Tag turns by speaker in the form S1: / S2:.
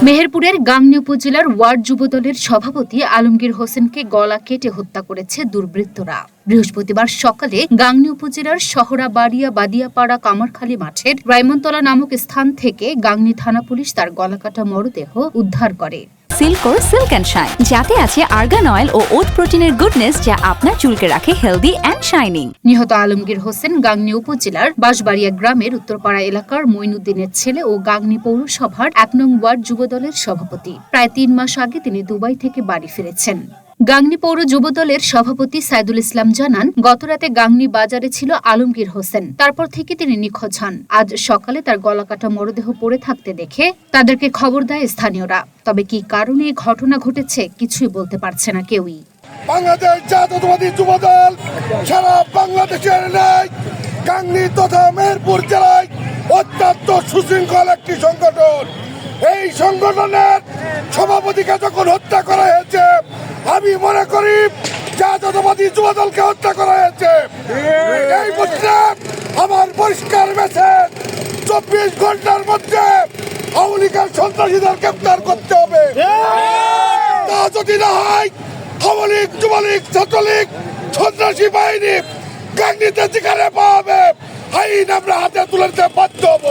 S1: মেহেরপুরের গাংনী উপজেলার ওয়ার্ড যুবদলের সভাপতি আলমগীর হোসেনকে গলা কেটে হত্যা করেছে দুর্বৃত্তরা। বৃহস্পতিবার সকালে গাংনী উপজেলার শহরাবাড়িয়া বাদিয়াপাড়া কামারখালী মাঠের রায়মনতলা নামক স্থান থেকে গাংনী থানা পুলিশ তার গলাকাটা মরদেহ উদ্ধার করে।
S2: সিল্কোর সিল্ক অ্যান্ড শাইন, যাতে আছে আর্গান অয়েল ও ওট প্রোটিনের গুডনেস, যা আপনার চুলকে রাখে হেলদি অ্যান্ড শাইনিং।
S1: নিহত আলমগীর হোসেন গাংনী উপজেলার বাঁশবাড়িয়া গ্রামের উত্তরপাড়া এলাকার মঈনুদ্দিনের ছেলে ও গাংনী পৌরসভার ১ নং ওয়ার্ড যুবদলের সভাপতি। প্রায় ৩ মাস আগে তিনি দুবাই থেকে বাড়ি ফিরেছেন। গাংনী পৌর যুবদলের সভাপতি সাইদুল ইসলাম জানান, গতরাতে গাংনী বাজারে ছিল আলমগীর হোসেন। তারপর থেকে তিনি নিখোঁজ হন। আজ সকালে তার গলাকাটা মরদেহ পড়ে থাকতে দেখে তাদেরকে খবর দেয় স্থানীয়রা। তবে কি কারণে এই ঘটনা ঘটেছে কিছুই বলতে পারছে না কেউই।
S3: বাংলাদেশ জাতীয়তাবাদী যুবদল সারা বাংলাদেশের ন্যায় গাংনী তথা মেহেরপুর জেলায় অত্যন্ত সুশৃঙ্খল একটি সংগঠন। এই সংগঠনের সভাপতিকে যখন হত্যা করা হয়েছে, আমি মনে করি জাতীয়তাবাদী যুবদলকে হত্যা করা হয়েছে। এই মুহূর্তে আমার পরিষ্কার মেসেজ, ২৪ ঘন্টার মধ্যে আওয়ামী লীগের সন্ত্রাসীদের গ্রেপ্তার করতে হবে। তা যদি না হয়, আওয়ামী লীগ, যুবলীগ, ছাত্রলীগ, সন্ত্রাসী বাহিনী গাংনীতে যেখানে পাওয়া হবে, আইন আমরা হাতে তুলে দিতে বাধ্য হবো।